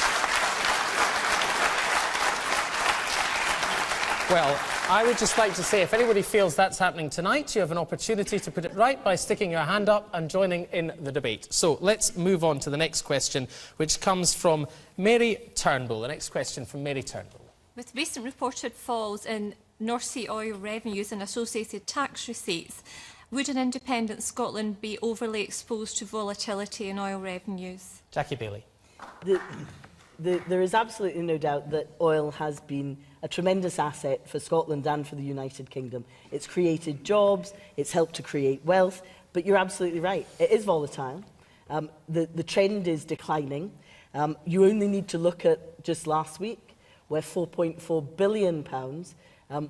Well, I would just like to say, if anybody feels that's happening tonight, you have an opportunity to put it right by sticking your hand up and joining in the debate. So let's move on to the next question, which comes from Mary Turnbull. The next question from Mary Turnbull. With recent reported falls in North Sea oil revenues and associated tax receipts, would an independent Scotland be overly exposed to volatility in oil revenues? Jackie Bailey. There is absolutely no doubt that oil has been a tremendous asset for Scotland and for the United Kingdom. It's created jobs, it's helped to create wealth, but you're absolutely right, it is volatile. The trend is declining. You only need to look at just last week, where £4.4 billion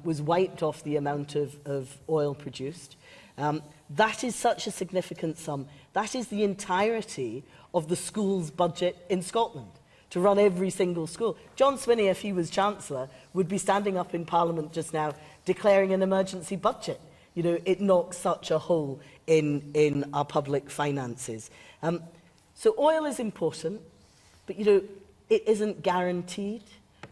was wiped off the amount of oil produced. That is such a significant sum. That is the entirety of the school's budget in Scotland. to run every single school. John Swinney, if he was Chancellor, would be standing up in Parliament just now declaring an emergency budget. You know, it knocks such a hole in our public finances. So oil is important, but, you know, it isn't guaranteed.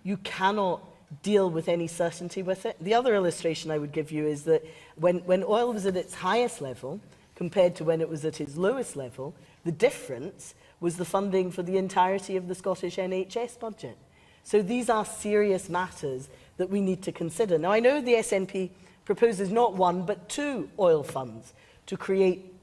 You cannot deal with any certainty with it. The other illustration I would give you is that when oil was at its highest level, compared to when it was at its lowest level, the difference was the funding for the entirety of the Scottish NHS budget. So these are serious matters that we need to consider. Now, I know the SNP proposes not one, but 2 oil funds to create,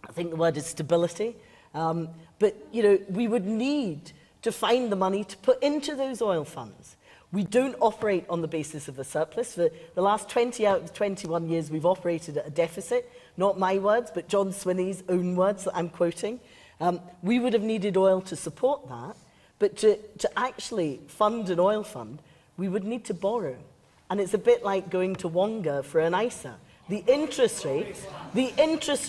I think the word is stability, but, you know, we would need to find the money to put into those oil funds. We don't operate on the basis of a surplus. For the last 20 out of 21 years, we've operated at a deficit. Not my words, but John Swinney's own words that I'm quoting. We would have needed oil to support that, but to actually fund an oil fund, we would need to borrow. And it's a bit like going to Wonga for an ISA. The interest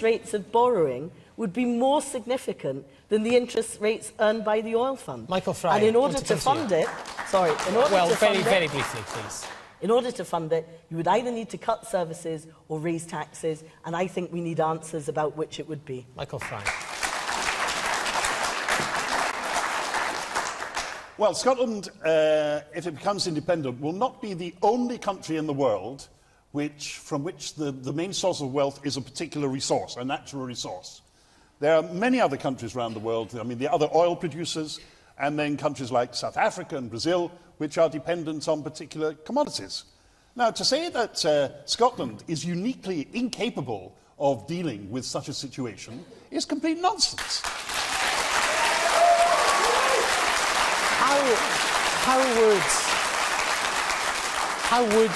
rates of borrowing would be more significant than the interest rates earned by the oil fund. Michael Fry, and in order to fund it, very briefly, please. In order to fund it, you would either need to cut services or raise taxes, and I think we need answers about which it would be. Michael Fry. Well, Scotland, if it becomes independent, will not be the only country in the world from which the main source of wealth is a particular resource, a natural resource. There are many other countries around the world, I mean, the other oil producers, and then countries like South Africa and Brazil, which are dependent on particular commodities. Now, to say that Scotland is uniquely incapable of dealing with such a situation is complete nonsense. How would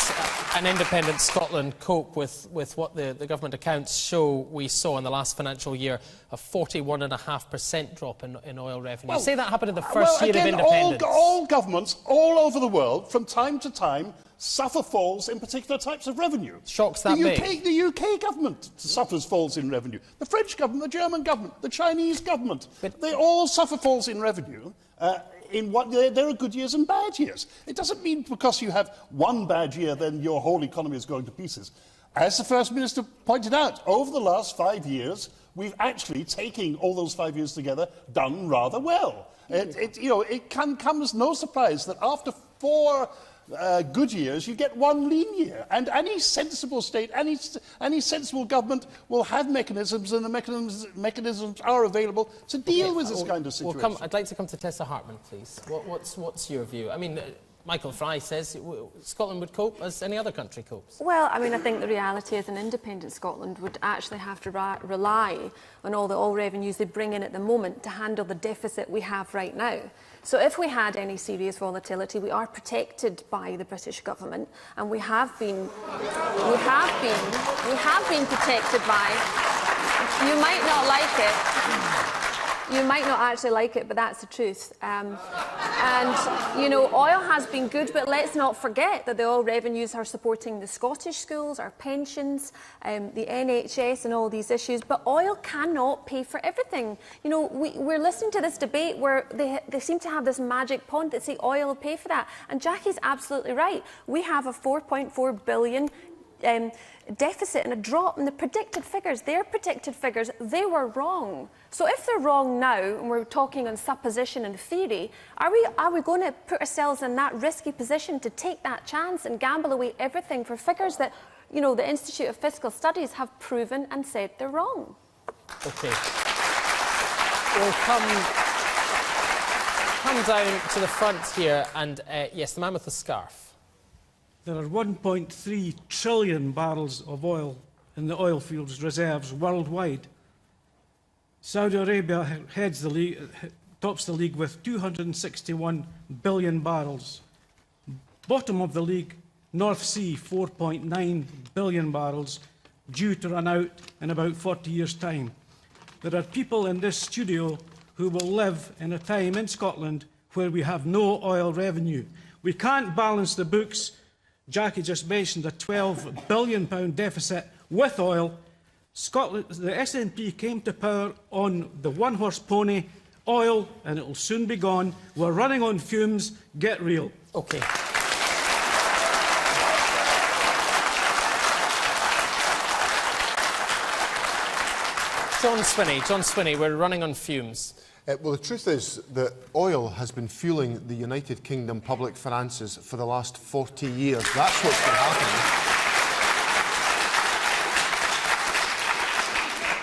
an independent Scotland cope with what the government accounts show we saw in the last financial year, a 41.5% drop in oil revenue? Say that happened in the first year of independence. All governments all over the world, from time to time, suffer falls in particular types of revenue. Shocks that big. The UK government suffers falls in revenue. The French government, the German government, the Chinese government, they all suffer falls in revenue. There are good years and bad years. It doesn't mean because you have one bad year, then your whole economy is going to pieces. As the First Minister pointed out, over the last 5 years, we've actually, taking all those 5 years together, done rather well. It can come as no surprise that after 4 good years, you get 1 lean year. And any sensible state, any sensible government will have mechanisms, and the mechanisms are available to deal with this kind of situation. I'd like to come to Tessa Hartman, please. What's your view? I mean, Michael Fry says Scotland would cope as any other country copes. Well, I mean, I think the reality is an independent Scotland would actually have to rely on all the oil revenues they bring in at the moment to handle the deficit we have right now. So if we had any serious volatility, we are protected by the British government, and we have been protected by. You might not like it. You might not actually like it, but that's the truth. And, you know, oil has been good, but let's not forget that the oil revenues are supporting the Scottish schools, our pensions, the NHS and all these issues. But oil cannot pay for everything. You know, we're listening to this debate where they seem to have this magic pond that say oil will pay for that. And Jackie's absolutely right. We have a 4.4 billion deficit and a drop in the predicted figures. Their predicted figures, they were wrong. So if they're wrong now, and we're talking on supposition and theory, are we going to put ourselves in that risky position to take that chance and gamble away everything for figures that, you know, the Institute of Fiscal Studies have proven and said they're wrong? OK. We'll come down to the front here, and yes, the man with the scarf. There are 1.3 trillion barrels of oil in the oil fields reserves worldwide. Saudi Arabia tops the league with 261 billion barrels. Bottom of the league, North Sea, 4.9 billion barrels, due to run out in about 40 years' time. There are people in this studio who will live in a time in Scotland where we have no oil revenue. We can't balance the books. Jackie just mentioned a £12 billion deficit with oil. Scotland, the SNP came to power on the one-horse pony oil and it will soon be gone. We're running on fumes. Get real. OK. John Swinney, we're running on fumes. Well, the truth is that oil has been fueling the United Kingdom public finances for the last 40 years. That's what's been happening.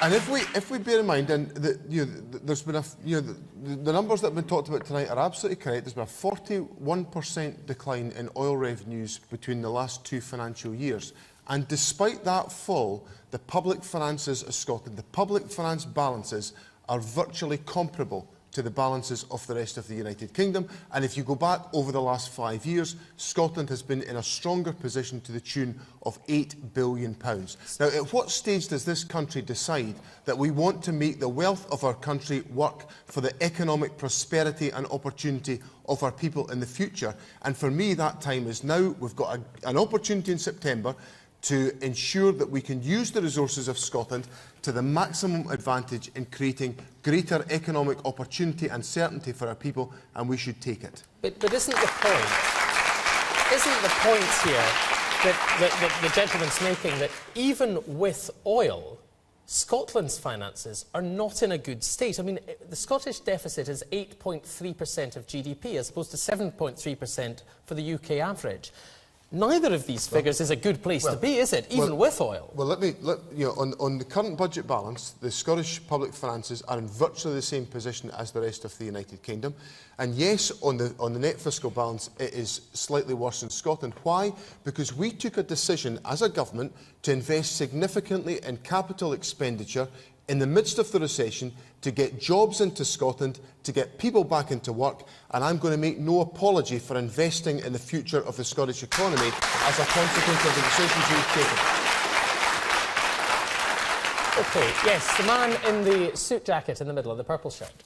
And if we bear in mind, and there's been the numbers that have been talked about tonight are absolutely correct. There's been a 41% decline in oil revenues between the last 2 financial years. And despite that fall, the public finances of Scotland, the public finance balances, are virtually comparable to the balances of the rest of the United Kingdom. And if you go back over the last 5 years, Scotland has been in a stronger position to the tune of £8 billion. Now, at what stage does this country decide that we want to make the wealth of our country work for the economic prosperity and opportunity of our people in the future? And for me, that time is now. We've got an opportunity in September to ensure that we can use the resources of Scotland to the maximum advantage in creating greater economic opportunity and certainty for our people, and we should take it. But isn't the point here that the gentleman's making that even with oil, Scotland's finances are not in a good state? I mean, the Scottish deficit is 8.3% of GDP as opposed to 7.3% for the UK average. Neither of these figures is a good place to be, is it, even with oil? Well, on the current budget balance, the Scottish public finances are in virtually the same position as the rest of the United Kingdom. And yes, on the net fiscal balance, it is slightly worse in Scotland. Why? Because we took a decision as a government to invest significantly in capital expenditure in the midst of the recession to get jobs into Scotland, to get people back into work, and I'm going to make no apology for investing in the future of the Scottish economy as a consequence of the decisions we've taken. OK, yes, the man in the suit jacket in the middle of the purple shirt.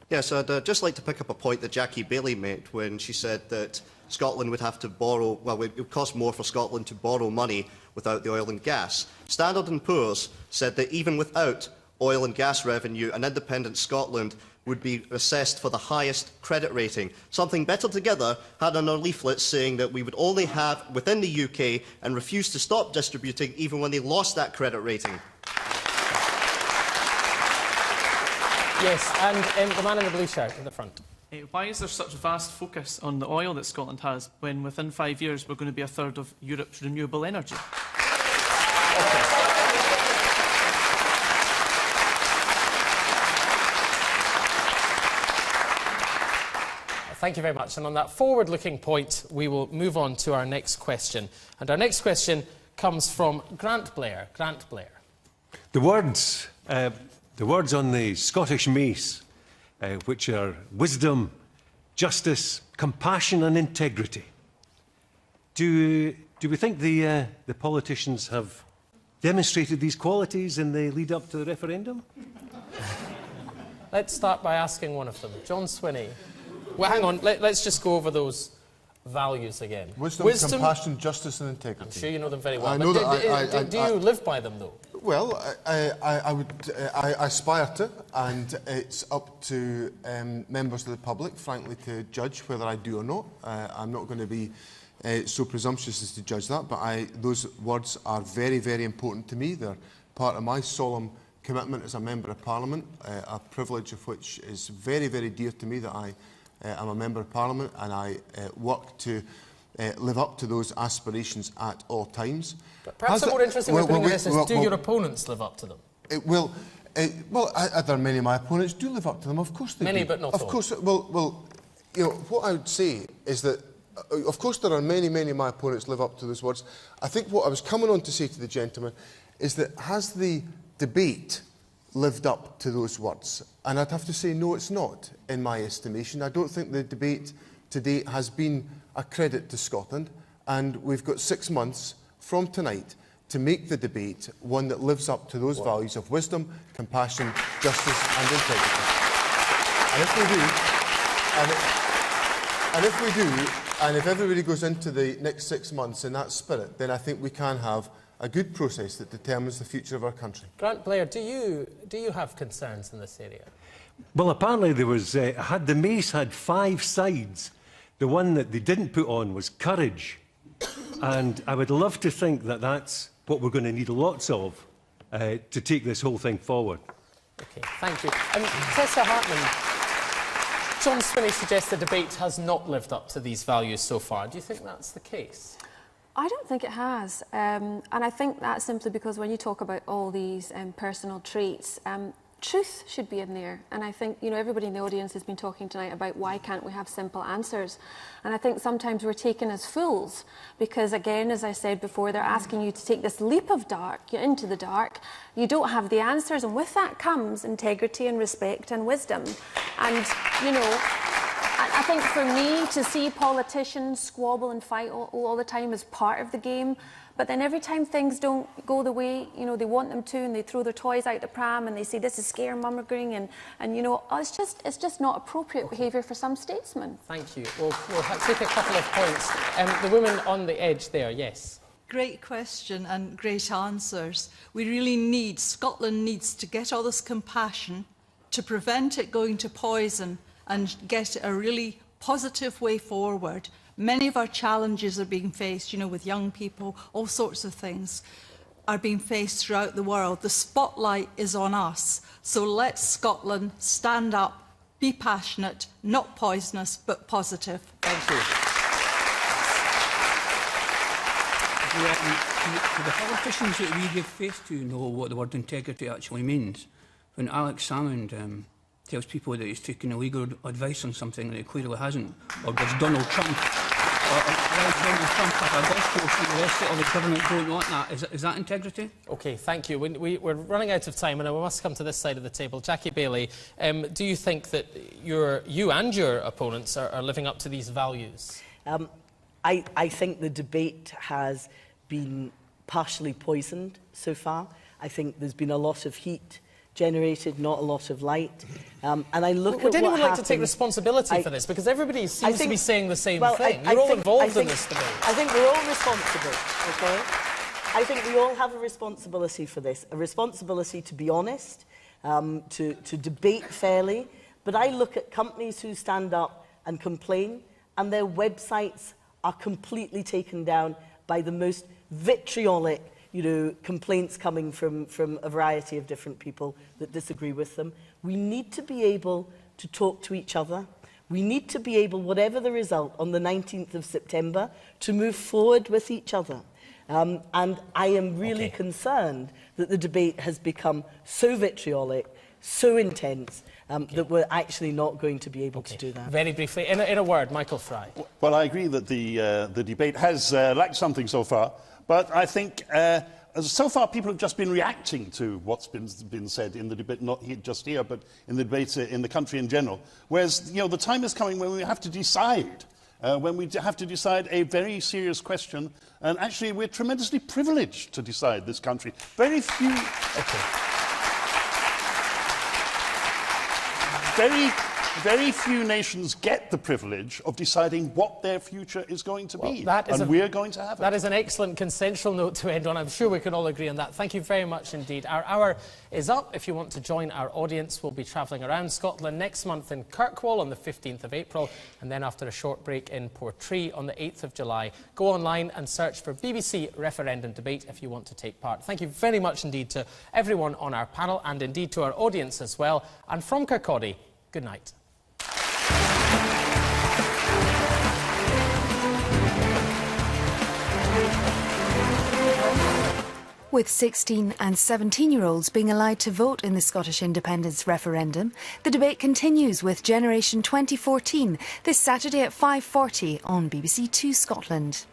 Yes, I'd just like to pick up a point that Jackie Baillie made when she said that Scotland would have to borrow, well, it would cost more for Scotland to borrow money without the oil and gas. Standard & Poor's said that even without oil and gas revenue, an independent Scotland would be assessed for the highest credit rating. Something Better Together had on our leaflets saying that we would only have within the UK and refused to stop distributing even when they lost that credit rating. Yes, and the man in the blue shirt in the front. Why is there such vast focus on the oil that Scotland has when within 5 years we're going to be a third of Europe's renewable energy? Thank you very much. And on that forward-looking point, we will move on to our next question. And our next question comes from Grant Blair. Grant Blair. The words on the Scottish mace, which are wisdom, justice, compassion and integrity. Do we think the politicians have demonstrated these qualities in the lead-up to the referendum? Let's start by asking one of them. John Swinney. Well, hang on. Let's just go over those values again. Wisdom, compassion, justice and integrity. I'm sure you know them very well. I know that do you live by them, though? Well, I aspire to, and it's up to members of the public, frankly, to judge whether I do or not. I'm not going to be so presumptuous as to judge that, but those words are very, very important to me. They're part of my solemn commitment as a Member of Parliament, a privilege of which is very, very dear to me, that I am a Member of Parliament, and I work to live up to those aspirations at all times. But perhaps the more interesting way of putting this is, do your opponents live up to them? Well, are there many of my opponents do live up to them? Of course they do. Many, but not all. Of course. Well, you know, what I would say is that, of course, there are many, many of my opponents live up to those words. I think what I was coming on to say to the gentleman is that, has the debate lived up to those words? And I'd have to say, no, it's not, in my estimation. I don't think the debate today has been a credit to Scotland, and we've got 6 months from tonight to make the debate one that lives up to those values of wisdom, compassion, justice and integrity. And if we do, and if everybody goes into the next 6 months in that spirit, then I think we can have a good process that determines the future of our country. Grant Blair, do you have concerns in this area? Well, apparently there was, the mace had 5 sides. The one that they didn't put on was courage. And I would love to think that that's what we're going to need lots of to take this whole thing forward. Okay, thank you. Tessa Hartman, John Swinney suggests the debate has not lived up to these values so far. Do you think that's the case? I don't think it has. And I think that's simply because when you talk about all these personal traits, truth should be in there. And I think, everybody in the audience has been talking tonight about why can't we have simple answers. And I think sometimes we're taken as fools because, again, as I said before, they're asking you to take this leap of dark into the dark. You don't have the answers. And with that comes integrity and respect and wisdom. And, I think for me to see politicians squabble and fight all the time is part of the game. But then every time things don't go the way, they want them to, and they throw their toys out the pram and they say this is scaremongering and it's just not appropriate behaviour for some statesmen. Thank you. We'll take a couple of points. The woman on the edge there, yes. Great question and great answers. Scotland needs to get all this compassion to prevent it going to poison and get a really positive way forward. Many of our challenges are being faced, with young people, all sorts of things are being faced throughout the world. The spotlight is on us. So let Scotland stand up, be passionate, not poisonous, but positive. Thank you. The politicians that we give faith to know what the word integrity actually means. When Alex Salmond tells people that he's taken illegal advice on something that he clearly hasn't, or does Donald Trump have a golf course and the rest of the government don't want that? Is that integrity? OK, thank you. We're running out of time and we must come to this side of the table. Jackie Bailey, do you think that you and your opponents are living up to these values? I think the debate has been partially poisoned so far. I think there's been a lot of heat generated, not a lot of light. And I look at what happened... Would anyone like to take responsibility for this? Because everybody seems to be saying the same thing. You're all involved in this debate. I think we're all responsible, OK? I think we all have a responsibility for this, a responsibility to be honest, to debate fairly. But I look at companies who stand up and complain, and their websites are completely taken down by the most vitriolic complaints coming from a variety of different people that disagree with them. We need to be able to talk to each other. We need to be able, whatever the result on the 19th of September, to move forward with each other. And I am really concerned that the debate has become so vitriolic, so intense, that we're actually not going to be able to do that. Very briefly, in a word, Michael Fry. Well, I agree that the debate has lacked something so far. But I think so far people have just been reacting to what's been said in the debate, not just here, but in the debate in the country in general. Whereas, the time is coming when we have to decide, a very serious question. And actually, we're tremendously privileged to decide this country. Very few... Very few nations get the privilege of deciding what their future is going to be, and we're going to have it. That is an excellent consensual note to end on. I'm sure we can all agree on that. Thank you very much indeed. Our hour is up. If you want to join our audience, we'll be travelling around Scotland next month in Kirkcaldy on the 15th of April, and then after a short break in Portree on the 8th of July. Go online and search for BBC Referendum Debate if you want to take part. Thank you very much indeed to everyone on our panel, and indeed to our audience as well. And from Kirkcaldy, good night. With 16 and 17-year-olds being allowed to vote in the Scottish independence referendum, the debate continues with Generation 2014 this Saturday at 5:40 on BBC 2 Scotland.